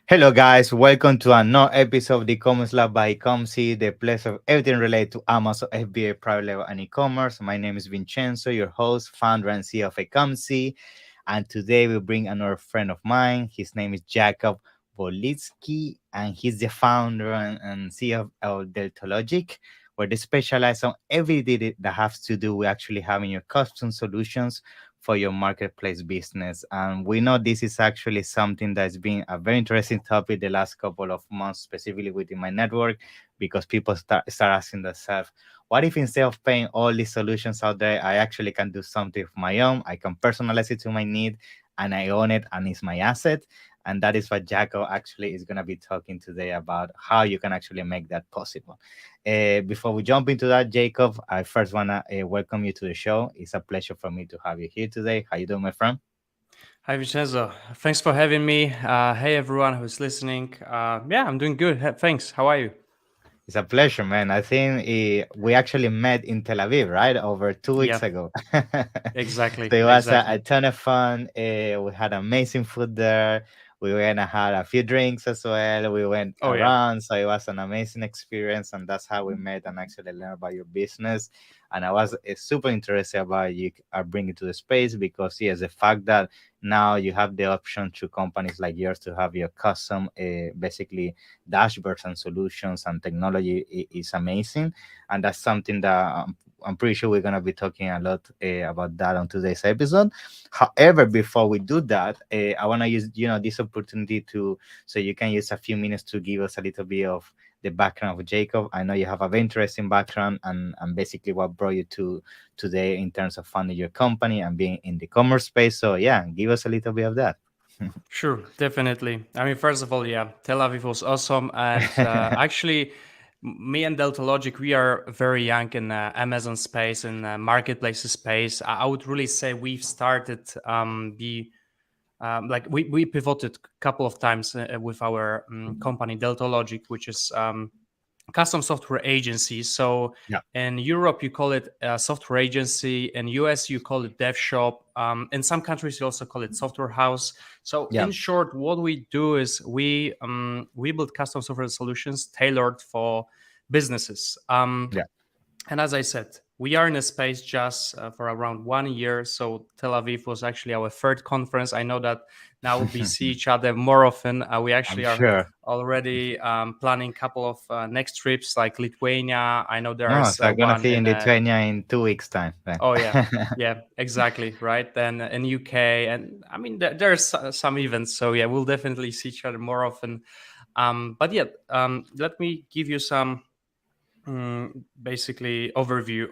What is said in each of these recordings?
Hello, guys. Welcome to another episode of the e-commerce lab by Ecomcy, the place of everything related to Amazon, FBA, private label, and e-commerce. My name is Vincenzo, your host, founder, and CEO of Ecomcy. And today we bring another friend of mine. His name is Jakob Wolitzki, and he's the founder and CEO of Deltologic, where they specialize on everything that has to do with actually having your custom solutions for your marketplace business. And we know this is actually something that's been a very interesting topic the last couple of months, specifically within my network, because people start asking themselves, what if instead of paying all these solutions out there, I actually can do something of my own? I can personalize it to my need and I own it and it's my asset. And that is what Jaco actually is going to be talking today about how you can actually make that possible. Before we jump into that, Jacob, I first want to welcome you to the show. It's a pleasure for me to have you here today. How you doing, my friend? Hi, Vincenzo. Thanks for having me. Hey, everyone who's listening. Yeah, I'm doing good. Thanks. How are you? It's a pleasure, man. I think we actually met in Tel Aviv, right? Over 2 weeks Yeah, ago. exactly. So it was a Exactly. ton of fun. We had amazing food there. We went and had a few drinks as well. We went Oh, yeah. around. So it was an amazing experience. And that's how we met and actually learned about your business. And I was super interested about you are bringing to the space because, yes, the fact that now you have the option through companies like yours to have your custom, basically dashboards and solutions and technology is amazing, and that's something that I'm pretty sure we're going to be talking a lot about that on today's episode. However, before we do that, I want to use this opportunity to so you can use a few minutes to give us a little bit of the background of Jacob. I know you have a very interesting background and basically what brought you to today in terms of funding your company and being in the commerce space. So yeah, give us a little bit of that. Sure, definitely. I mean, first of all, yeah, Tel Aviv was awesome. And actually, me and Delta Logic, we are very young in Amazon space and marketplaces space. I would really say we've started the like we pivoted a couple of times with our company Delta Logic, which is custom software agency. So Yeah. in Europe, you call it a software agency. In US, you call it dev shop. In some countries, you also call it software house. So Yeah. in short, what we do is we build custom software solutions tailored for businesses. Yeah. And as I said, we are in a space just for around 1 year. So Tel Aviv was actually our third conference. I know that now we see each other more often. We I'm actually are sure. already planning a couple of next trips like Lithuania. I know Oh, there's so I'm gonna one see you in in Lithuania in 2 weeks' time then. oh yeah, exactly, right. Then in UK, and I mean there's some events. So yeah, we'll definitely see each other more often. But yeah, let me give you some basically overview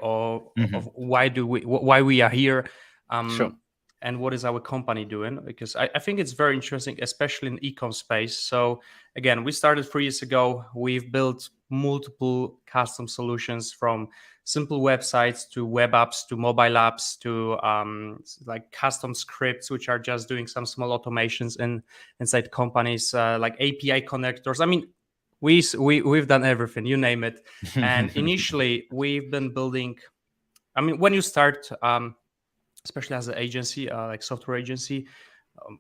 Hmm. of why we are here, Sure. um, and what is our company doing, because I think it's very interesting, especially in ecom space. So again, we started 3 years ago. We've built multiple custom solutions, from simple websites to web apps to mobile apps to like custom scripts which are just doing some small automations inside companies, like API connectors. I mean, we've done everything, you name it. And initially we've been building, I mean, when you start, especially as an agency, like software agency,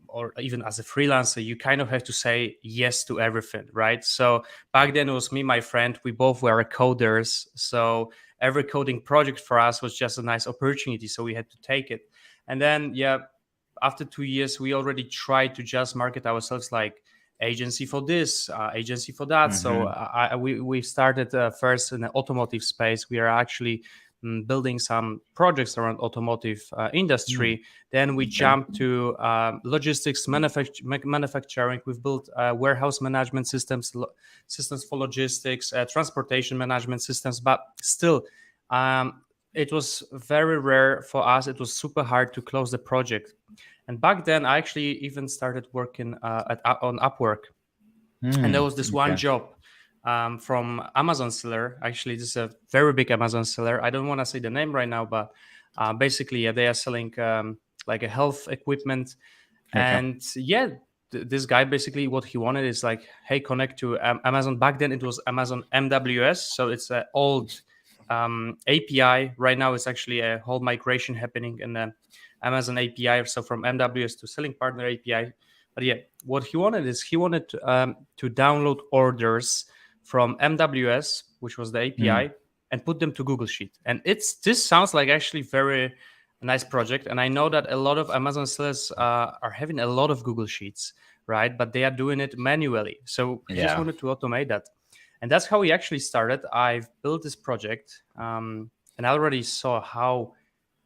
or even as a freelancer, you kind of have to say yes to everything, right? So back then it was me, my friend, we both were coders. So every coding project for us was just a nice opportunity, so we had to take it. And then yeah, after 2 years we already tried to just market ourselves like agency for this, agency for that. So Hmm. we started first in the automotive space. We are actually building some projects around automotive industry. Then we Okay. jumped to logistics, manufacturing. We've built warehouse management systems, systems for logistics, transportation management systems. But still, it was very rare for us. It was super hard to close the project. And back then, I actually even started working on Upwork. And there Mm, was this one okay. job from Amazon seller. Actually, this is a very big Amazon seller. I don't want to say the name right now, but basically, yeah, they are selling like a health equipment. Okay. And yeah, this guy basically what he wanted is like, hey, connect to Amazon. Back then, it was Amazon MWS, so it's an old API. Right now, it's actually a whole migration happening in the Amazon API, so from MWS to Selling Partner API. But yeah, what he wanted is he wanted to download orders from MWS, which was the Mm, API, and put them to Google Sheet. And this sounds like actually very nice project. And I know that a lot of Amazon sellers are having a lot of Google Sheets, right? But they are doing it manually. So he just yeah. wanted to automate that. And that's how he actually started. I've built this project, and I already saw how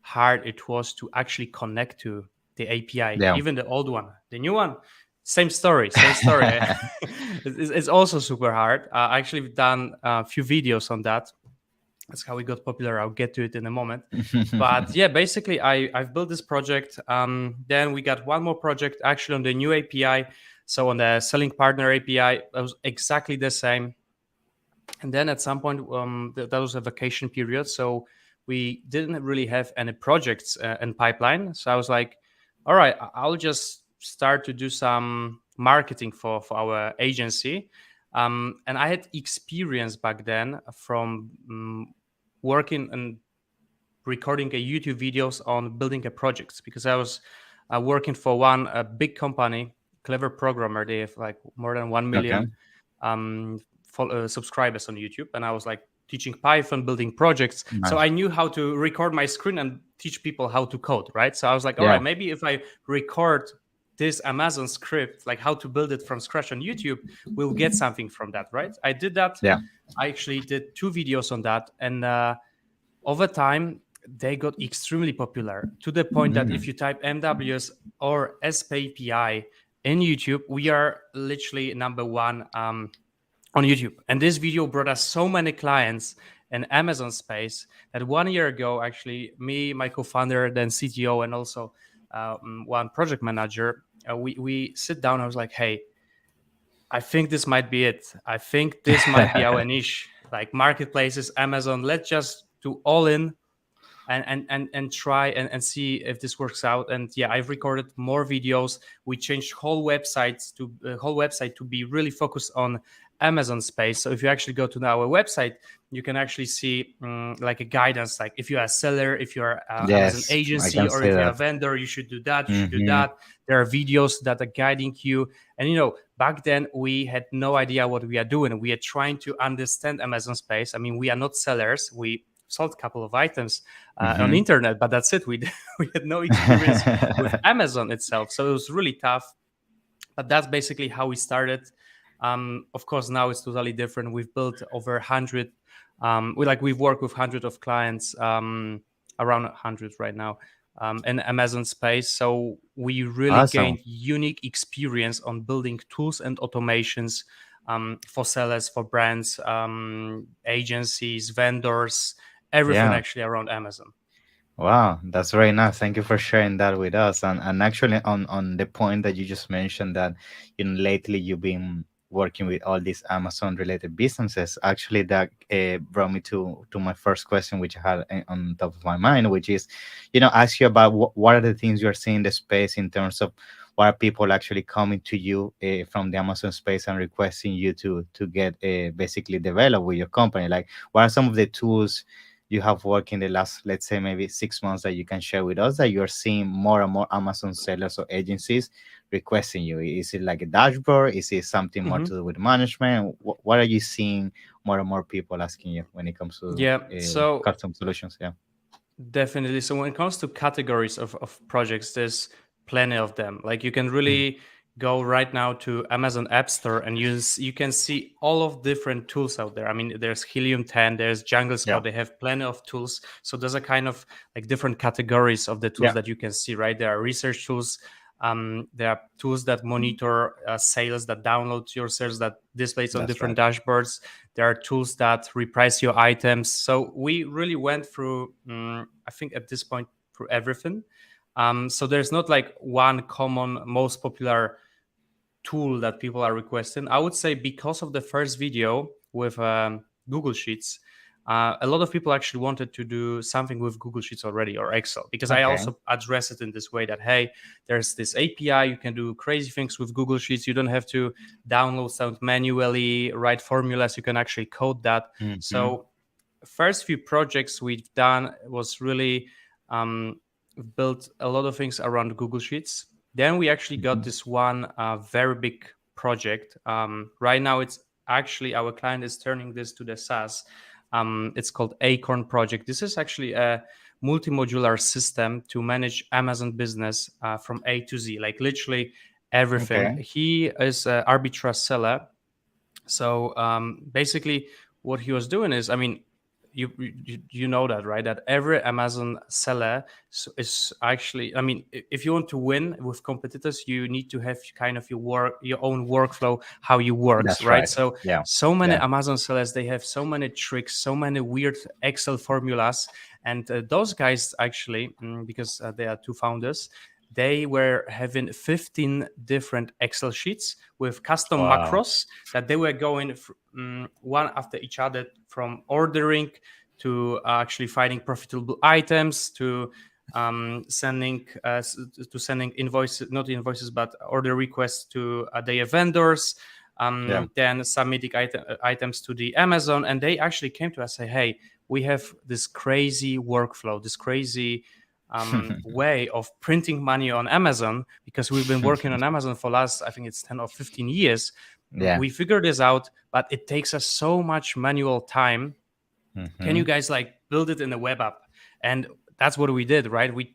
hard it was to actually connect to the API, Yeah. even the old one. The new one, same story, same story. It's also super hard. I actually done a few videos on that. That's how we got popular. I'll get to it in a moment. But yeah, basically, I've built this project. Then we got one more project actually on the new API. So on the selling partner API, it was exactly the same. And then at some point, that was a vacation period, so we didn't really have any projects in pipeline. So I was like, all right, I'll just start to do some marketing for our agency. And I had experience back then from working and recording a YouTube videos on building a project, because I was working for one big company, clever programmer. They have like more than 1 Okay. million subscribers on YouTube, and I was like teaching Python, building projects. So Nice. I knew how to record my screen and teach people how to code, right? So I was like, all Yeah. right, maybe if I record this Amazon script, like how to build it from scratch on YouTube, we'll get something from that, right? I did that. Yeah. I actually did 2 videos on that, and over time they got extremely popular, to the point that if Mm, you type MWS or SP API in YouTube, we are literally number one on YouTube. And this video brought us so many clients in Amazon space that 1 year ago, actually, me, my co-founder, then CTO, and also one project manager, we sit down. I was like, hey, I think this might be it. I think this might be our niche, like marketplaces, Amazon. Let's just do all in and try and see if this works out. And yeah, I've recorded more videos. We changed whole website to be really focused on Amazon space. So if you actually go to our website, you can actually see like a guidance, like if you're a seller, if you're Amazon yes, I agency, can or see if you're a that. vendor, you should do that, you should do Hmm. that. There are videos that are guiding you. And back then we had no idea what we are doing. We are trying to understand Amazon space. I mean, we are not sellers. We sold a couple of items on Hmm. internet, but that's it. We had no experience with Amazon itself, so it was really tough. But that's basically how we started. Of course, now it's totally different. We've built over 100. We've worked with hundreds of clients, around 100 right now, in Amazon space. So we really Awesome. gained unique experience on building tools and automations for sellers, for brands, agencies, vendors, everything Yeah. actually around Amazon. Wow, that's very nice. Thank you for sharing that with us. And actually, on the point that you just mentioned that lately you've been working with all these Amazon related businesses. Actually, that brought me to my first question, which I had on top of my mind, which is, ask you about what are the things you are seeing in the space in terms of what are people actually coming to you from the Amazon space and requesting you to get basically developed with your company. Like, what are some of the tools you have worked in the last, let's say, maybe 6 months that you can share with us that you're seeing more and more Amazon sellers or agencies requesting you? Is it like a dashboard? Is it something more Mhm. to do with management? What are you seeing more and more people asking you when it comes to Yeah, so custom solutions? Yeah. definitely. So when it comes to categories of projects, there's plenty of them. Like you can Mm. really go right now to Amazon App Store and you can see all of different tools out there. I mean, there's Helium 10, there's Jungle Yeah. Scout. They have plenty of tools. So there's a kind of like different categories of the tools Yeah. that you can see, right? There are research tools. There are tools that monitor sales, that download your sales, that displays on That's different right. dashboards. There are tools that reprice your items. So we really went through, I think at this point, through everything. So there's not like one common, most popular tool that people are requesting. I would say because of the first video with Google Sheets, a lot of people actually wanted to do something with Google Sheets already, or Excel, because I Okay. also address it in this way that, hey, there's this API, you can do crazy things with Google Sheets. You don't have to download stuff manually, write formulas. You can actually code that. Hmm. So first few projects we've done was really built a lot of things around Google Sheets. Then we actually got Mhm. this one very big project. Right now, it's actually our client is turning this to the SaaS. It's called Acorn Project. This is actually a multi-modular system to manage Amazon business from A to Z, like literally everything. Okay. He is an arbitrage seller, so basically, what he was doing is, I mean, you know that, right? That every Amazon seller is actually, I mean, if you want to win with competitors, you need to have kind of your own workflow, how you works, That's right? right. So Yeah. so many Yeah. Amazon sellers, they have so many tricks, so many weird Excel formulas, and those guys actually, because they are two founders, they were having 15 different Excel sheets with custom Wow. macros that they were going one after each other, from ordering to actually finding profitable items to sending sending invoices, not invoices, but order requests to their vendors. Yeah. Then submitting items to the Amazon, and they actually came to us say, "Hey, we have this crazy workflow, this crazy way of printing money on Amazon, because we've been working on Amazon for last, I think it's 10 or 15 years. Yeah. We figured this out, but it takes us so much manual time. Can you Hmm. guys like build it in a web app?" And that's what we did, right? We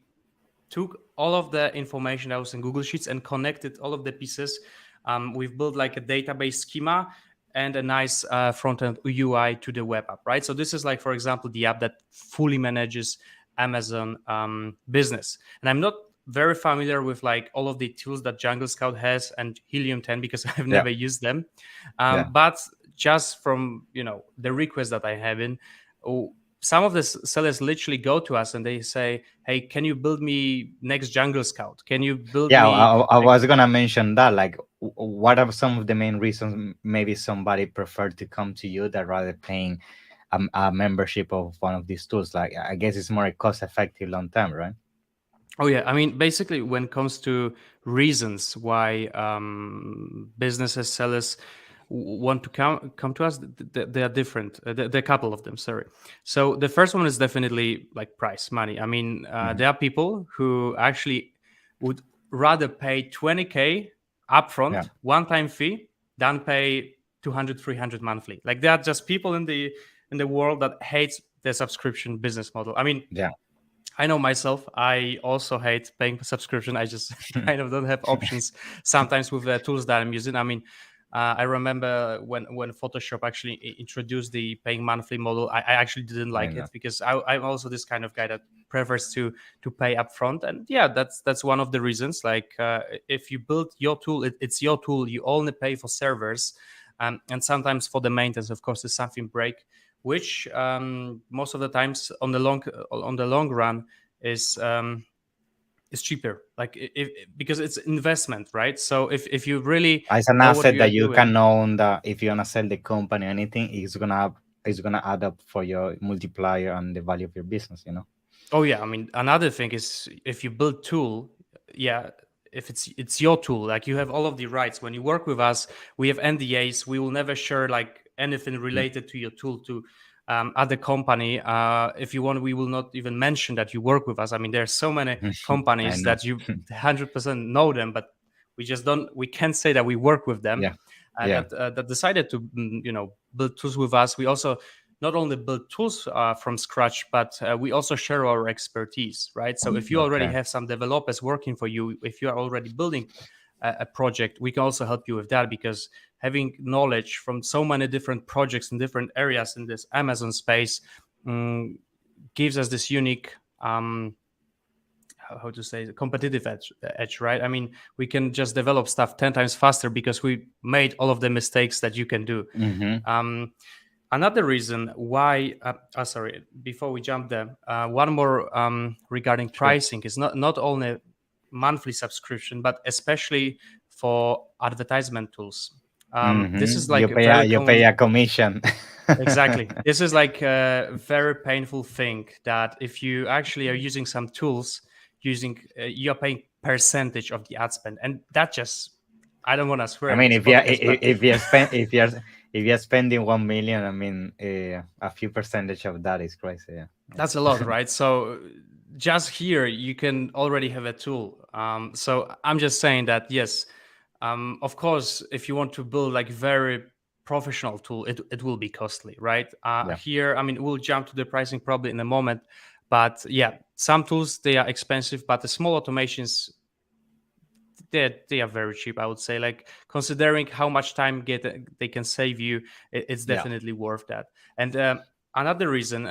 took all of the information that was in Google Sheets and connected all of the pieces. We've built like a database schema and a nice front-end UI to the web app, right? So this is like, for example, the app that fully manages Amazon business. And I'm not very familiar with like all of the tools that Jungle Scout has and Helium 10 because I've Yeah. never used them. Yeah. But just from the request that I have in, some of the sellers literally go to us and they say, "Hey, can you build me next Jungle Scout? Can you build Yeah. me I like?" was gonna mention that. Like, what are some of the main reasons maybe somebody preferred to come to you that rather paying a membership of one of these tools? Like, I guess it's more cost effective long term, right? Oh yeah, I mean, basically, when it comes to reasons why businesses, sellers want to come to us, they are different. There are a couple of them. Sorry. So the first one is definitely like price, money. I mean, Hmm. there are people who actually would rather pay 20K Yeah. upfront, one-time fee, than pay 200, 300 monthly. Like there are just people in the world that hates the subscription business model. I mean, Yeah. I know myself. I also hate paying for subscription. I just kind of don't have options sometimes with the tools that I'm using. I mean, I remember when Photoshop actually introduced the paying monthly model. I actually didn't I like know. it because I'm also this kind of guy that prefers to pay upfront. And yeah, that's one of the reasons. Like if you build your tool, it's your tool. You only pay for servers, and sometimes for the maintenance. Of course, if something break, which most of the times on the long run is cheaper, like because it's investment, right? So if you really It's an know what asset you are that you doing. can own. That if you're gonna sell the company or anything, it's gonna add up for your multiplier and the value of your business. You know. Oh yeah, I mean, another thing is if you build tool, yeah, if it's your tool, like you have all of the rights. When you work with us, we have NDAs. We will never share like anything related to your tool to other company. If you want, we will not even mention that you work with us. I mean, there are so many I companies know. that you 100% know them, but we just don't. We can't say that we work with them. Yeah. Yeah. That decided to build tools with us. We also not only build tools from scratch, but we also share our expertise, right? So if you already Okay. have some developers working for you, if you are already building a project, we can also help you with that, because having knowledge from so many different projects in different areas in this Amazon space um, gives us this unique how to say competitive edge, right? I mean, we can just develop stuff 10 times faster because we made all of the mistakes that you can do. Mm-hmm. um, Another reason why, sorry, before we jump there, one more regarding Sure. pricing is not only monthly subscription, but especially for advertisement tools. This is Mm-hmm. like a very You pay common. a commission. Exactly. This is like a very painful thing that if you actually are using some tools, you're paying percentage of the ad spend, and that just, I don't want to swear I in mean, this podcast, but if you're spending 1 million, I mean, a few percentage of that is crazy. Yeah. that's a lot, right? So just here you can already have a tool. So I'm just saying that yes, of course, if you want to build like very professional tool, it will be costly, right? Yeah. Here, I mean, we'll jump to the pricing probably in a moment, but yeah, some tools they are expensive, but the small automations they are very cheap. I would say, like considering how much time get they can save you, it's Yeah. definitely worth that. And another reason,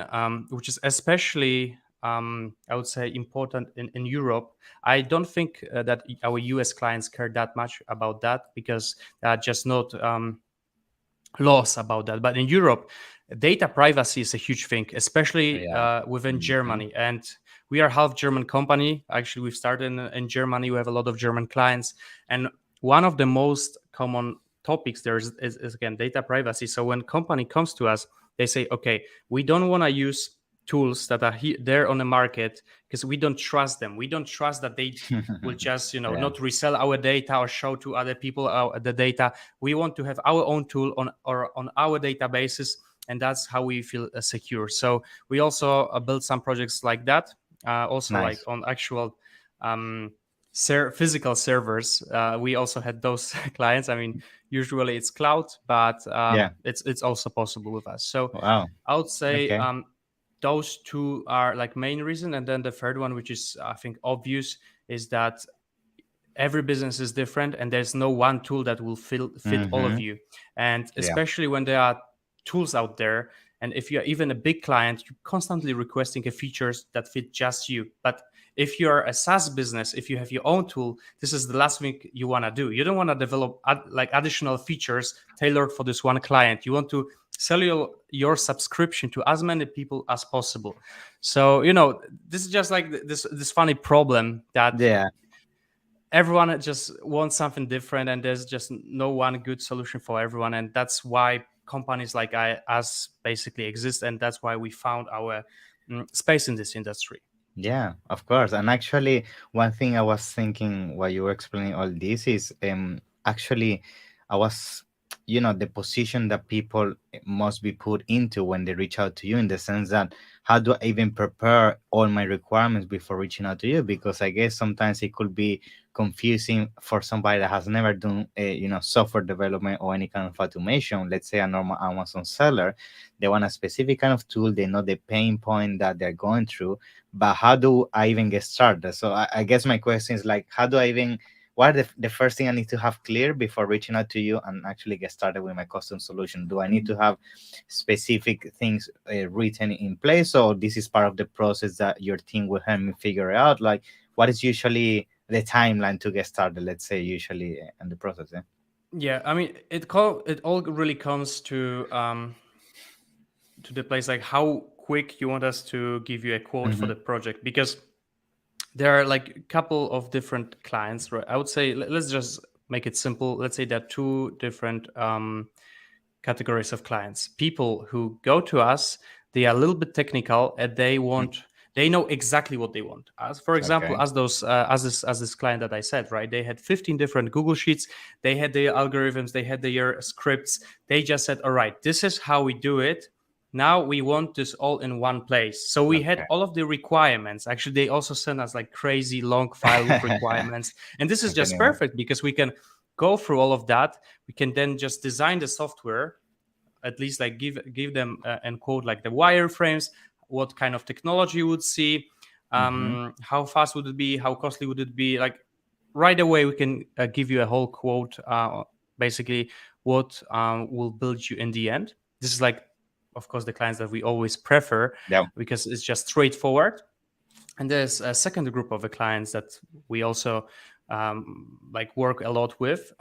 which is especially I would say important in Europe, I don't think that our US clients care that much about that because they are just not laws about that. But in Europe, data privacy is a huge thing, especially Yeah. within Hmm. Germany. And we are half German company. Actually, we've started in Germany. We have a lot of German clients, and one of the most common topics there is again data privacy. So when company comes to us, they say, okay, we don't want to use tools that are there on the market because we don't trust them. We don't trust that they will just Yeah. not resell our data or show to other people the data. We want to have our own tool on our databases, and that's how we feel secure. So we also build some projects like that, also like Nice. on actual physical servers. We also had those clients. I mean, usually it's cloud, but Yeah. it's also possible with us. So Wow. I would say Okay. those two are like main reason, and then the third one, which is I think obvious, is that every business is different and there's no one tool that will fit all of Hmm. you. And Yeah. especially when there are tools out there, and if you're even a big client, you're constantly requesting a features that fit just you. But if you're a SaaS business, if you have your own tool, this is the last thing you want to do. You don't want to develop like additional features tailored for this one client. You want to sell your subscription to as many people as possible. So this is just like this funny problem that Yeah. everyone just wants something different, and there's just no one good solution for everyone. And that's why companies like us basically exist, and that's why we found our space in this industry. Yeah, of course. And actually, one thing I was thinking while you were explaining all this is actually I was the position that people must be put into when they reach out to you, in the sense that how do I even prepare all my requirements before reaching out to you? Because I guess sometimes it could be confusing for somebody that has never done software development or any kind of automation. Let's say a normal Amazon seller, they want a specific kind of tool, they know the pain point that they're going through, but how do I even get started? So I guess my question is like, how do I even, what are the first thing I need to have clear before reaching out to you and actually get started with my custom solution? Do I need to have specific things written in place, or this is part of the process that your team will help me figure out? Like, what is usually the timeline to get started? Let's say usually in the process. Yeah. Yeah, I mean, it all really comes to the place like how quick you want us to give you a quote for Hmm. the project, because there are like a couple of different clients, right? I would say let's just make it simple. Let's say there are two different categories of clients. People who go to us, they are a little bit technical and they know exactly what they want. As for example, Okay. as those as this client that I said, right? They had 15 different Google Sheets, they had their algorithms, they had their scripts. They just said, all right, this is how we do it. Now we want this all in one place. So we had Okay. all of the requirements. Actually, they also sent us like crazy long file with requirements. And this is I can just imagine. perfect because we can go through all of that. We can then just design the software, at least like give them and quote like the wireframes, what kind of technology you would see, Hmm. how fast would it be, how costly would it be. Like right away, we can give you a whole quote, basically what will build you in the end. This is like, of course, the clients that we always prefer Yeah. because it's just straightforward. And there's a second group of the clients that we also like work a lot with.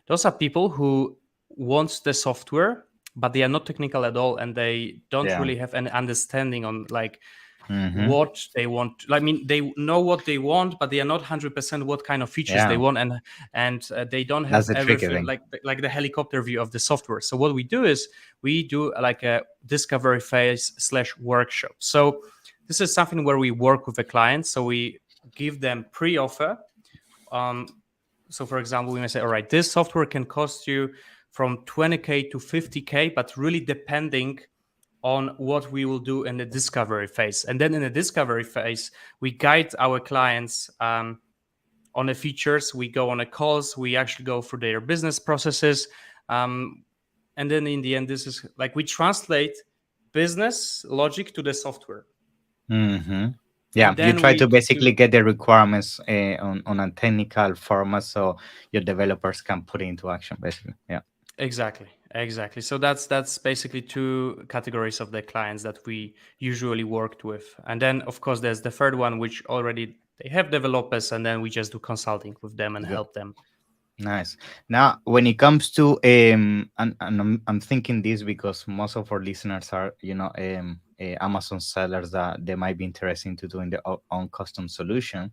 Those are people who want the software, but they are not technical at all, and they don't Yeah. really have any understanding on like Hmm. what they want. I mean, they know what they want, but they are not 100% what kind of features they Yeah. want, and they don't have That's the tricky everything thing. like the helicopter view of the software. So what we do is we do like a discovery phase slash workshop. So this is something where we work with the clients. So we give them pre-offer. Um, so for example, we may say, all right, this software can cost you from 20K to 50K, but really depending on what we will do in the discovery phase. And then in the discovery phase, we guide our clients on the features. We go on a calls. We actually go through their business processes. Um, and then in the end, this is like we translate business logic to the software. Hmm. Yeah, And you then try to we basically do get the requirements on a technical format so your developers can put it into action, basically. Yeah. exactly. So that's basically two categories of the clients that we usually worked with. And then of course there's the third one, which already they have developers, and then we just do consulting with them and Good. help them. Nice. Now, when it comes to and I'm thinking this because most of our listeners are, Amazon sellers that they might be interested to doing their own custom solution.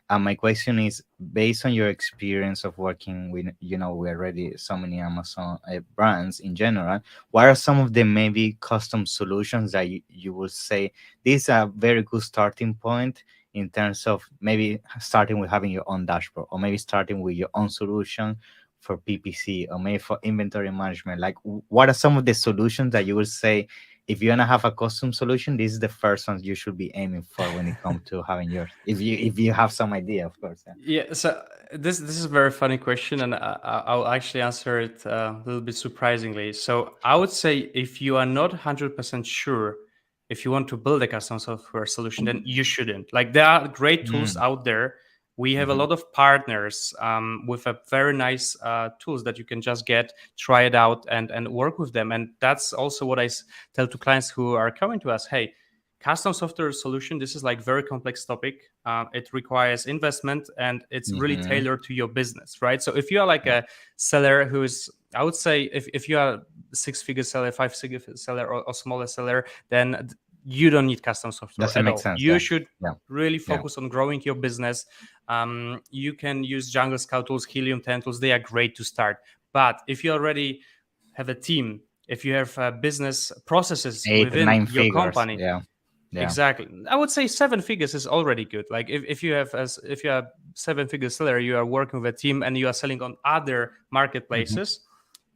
And my question is, based on your experience of working with, we already so many Amazon brands in general, what are some of the maybe custom solutions that you would say this is a very good starting point in terms of maybe starting with having your own dashboard, or maybe starting with your own solution for PPC, or maybe for inventory management? Like, what are some of the solutions that you would say if you're gonna have a custom solution, this is the first one you should be aiming for when it comes to having yours. If you have some idea, of course. Yeah. Yeah, so this is a very funny question, and I'll actually answer it a little bit surprisingly. So I would say if you are not 100% sure if you want to build a custom software solution, then you shouldn't. Like there are great tools Mm, out there. We have a hmm. lot of partners with a very nice tools that you can just get, try it out, and work with them. And that's also what tell to clients who are coming to us. Hey, custom software solution, this is like very complex topic. It requires investment, and it's really Hmm. tailored to your business, right? So if you are like Yeah. a seller who's, I would say, if you are six-figure seller, five-figure seller, or smaller seller, then you don't need custom software Doesn't at make all. sense. You Yeah. should Yeah. really Yeah. focus on growing your business. You can use Jungle Scout tools, Helium 10 tools. They are great to start. But if you already have a team, if you have business processes Eight, within nine your figures. company, Yeah. Yeah. exactly. I would say seven figures is already good. Like if you have as if you are seven-figure seller, you are working with a team and you are selling on other Hmm. marketplaces,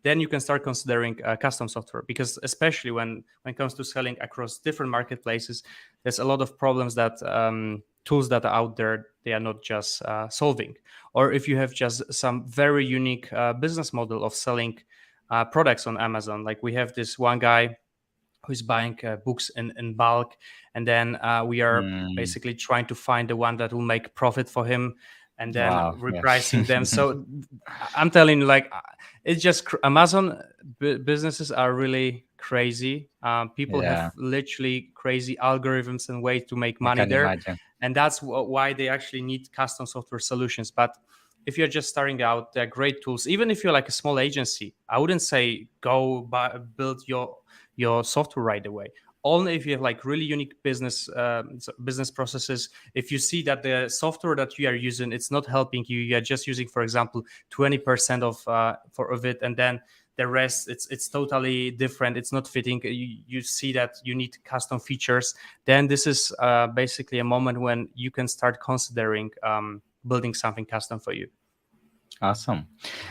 then you can start considering custom software, because especially when it comes to selling across different marketplaces, there's a lot of problems that tools that are out there they are not just solving. Or if you have just some very unique business model of selling products on Amazon, like we have this one guy who's buying books in bulk, and then we are Mm, basically trying to find the one that will make profit for him, and then wow. Yeah. repricing them. So I'm telling you, like it's just Amazon businesses are really crazy. People have Yeah. literally crazy algorithms and ways to make I money can there, imagine. and that's why they actually need custom software solutions. But if you're just starting out, they're great tools. Even if you're like a small agency, I wouldn't say go build your software right away. Only if you have like really unique business processes. If you see that the software that you are using it's not helping you, you are just using, for example, 20% of it, and then the rest it's totally different. It's not fitting. You see that you need custom features. Then this is basically a moment when you can start considering building something custom for you. Awesome.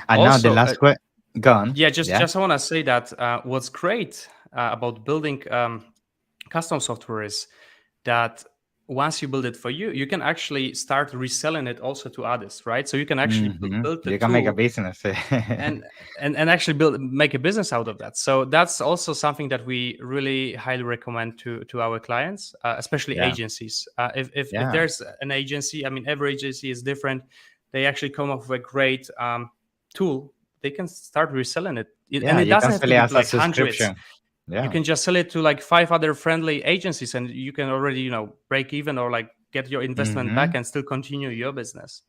And now the Also, last question. Gone. yeah, Yeah. just I want to say that what's great about building custom software is that once you build it for you, you can actually start reselling it also to others, right? So you can actually Hmm. build the You can make a tool business. and and actually build make a business out of that. So that's also something that we really highly recommend to our clients, especially Yeah. agencies. If Yeah. there's an agency, I mean, every agency is different. They actually come up with a great tool. They can start reselling and Yeah. it You can doesn't have sell to it be as a like hundreds. subscription. You Yeah. can just sell it to like five other friendly agencies, and you can already break even or like get your investment back Hmm. and still continue your business.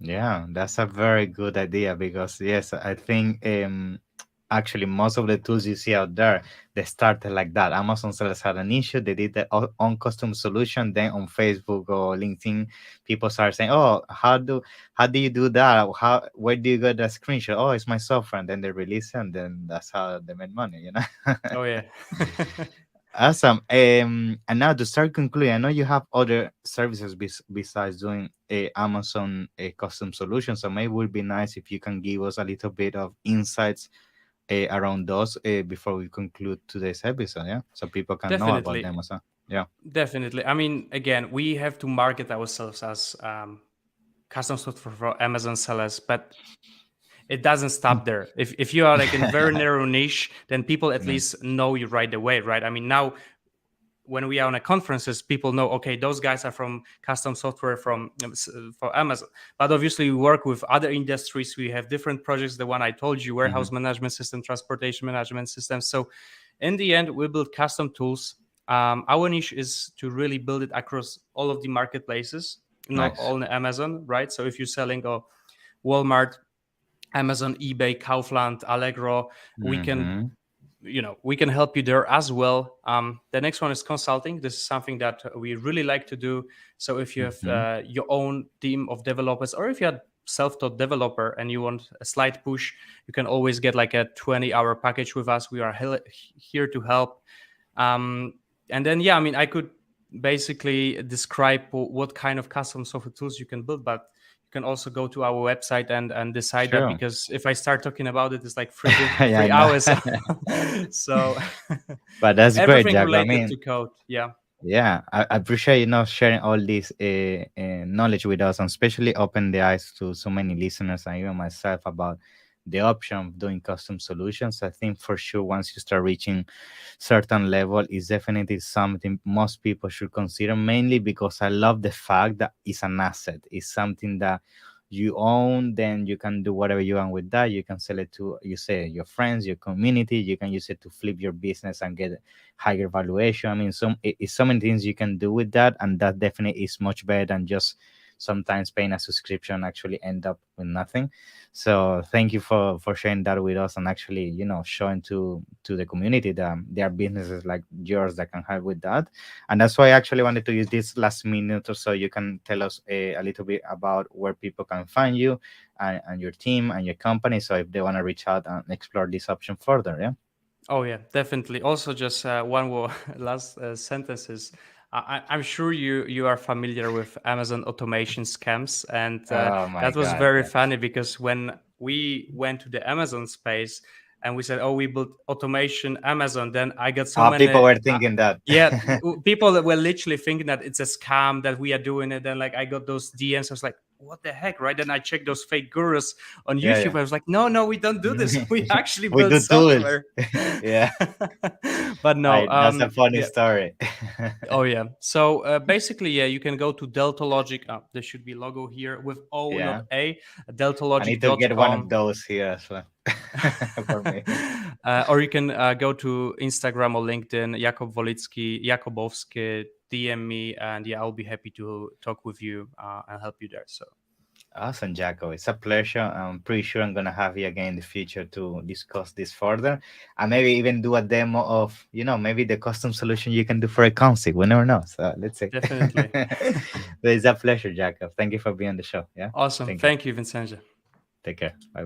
Yeah, that's a very good idea because yes, I think actually most of the tools you see out there they started like that. Amazon sellers had an issue, they did their own custom solution. Then on Facebook or LinkedIn, people start saying, "Oh, how do you do that? How where do you get that screenshot? Oh, it's my software." And then they release it, and then that's how they made money. Oh yeah. Awesome. And now to start concluding, I know you have other services besides doing a Amazon a custom solution. So maybe it would be nice if you can give us a little bit of insights around those before we conclude today's episode, yeah, so people can know about Definitely. them as well. Yeah. Definitely. I mean, again, we have to market ourselves as custom software for Amazon sellers, but it doesn't stop there. If you are like in very narrow niche, then people at Mm, least know you right away, right? I mean, now when we are on a conferences, people know, okay, those guys are from custom software from for Amazon. But obviously, we work with other industries. We have different projects. The one I told you, mhm, warehouse management system, transportation management system. So, in the end, we build custom tools. Our niche is to really build it across all of the marketplaces, not nice. only Amazon, right? So, if you're selling a Walmart, Amazon, eBay, Kaufland, Allegro, we can Hmm. we can help you there as well. The next one is consulting. This is something that we really like to do. So if you have Hmm. your own team of developers, or if you're a self-taught developer and you want a slight push, you can always get like a 20-hour package with us. We are here to help. And then yeah, I mean, I could basically describe what kind of custom software tools you can build, but you can also go to our website and decide that, Sure. because if I start talking about it, it's like Yeah, I three know. hours. So But that's great, everything Jack. I related mean, to code. Yeah. yeah, I appreciate sharing all this knowledge with us, and especially open the eyes to so many listeners and even myself about the option of doing custom solutions. I think for sure once you start reaching certain level, is definitely something most people should consider. Mainly because I love the fact that it's an asset. It's something that you own, then you can do whatever you want with that. You can sell it to, you say, your friends, your community. You can use it to flip your business and get higher valuation. I mean, it's so many things you can do with that, and that definitely is much better than just sometimes paying a subscription actually end up with nothing. So thank you for sharing that with us, and actually showing to the community that there are businesses like yours that can help with that. And that's why I actually wanted to use this last minute or so. You can tell us a little bit about where people can find you and your team and your company, so if they want to reach out and explore this option further. Yeah. Oh yeah, definitely. Also, just one more last sentences. I'm sure you are familiar with Amazon automation scams, and Oh my that was god, very yeah. funny because when we went to the Amazon space and we said, "Oh, we built automation Amazon," then I got so People many. were thinking that. Yeah, people that were literally thinking that it's a scam that we are doing it. Then like I got those DMs. I was like, "What the heck?" Right? Then I checked those fake gurus on Yeah, YouTube. yeah. I was like, "No, no, we don't do this. We actually We build do tools. software." Yeah. But no, That's a funny yeah. story. Oh yeah. So basically, yeah, you can go to Delta Logic. There should be logo here with O, not Yeah. A. I need to get one of deltalogic.com. those here as well for me. Or you can go to Instagram or LinkedIn, Jakob Wolitzki, Jakobowski, DM me, and yeah, I'll be happy to talk with you and help you there. So Awesome, Jacko. It's a pleasure. I'm pretty sure I'm gonna have you again in the future to discuss this further, and maybe even do a demo of, maybe the custom solution you can do for a concert. We never know. So let's see. definitely. But it's a pleasure, Jacko. Thank you for being on the show. Yeah. Awesome. Thank you. Thank you, Vincenzo. Take care. Bye.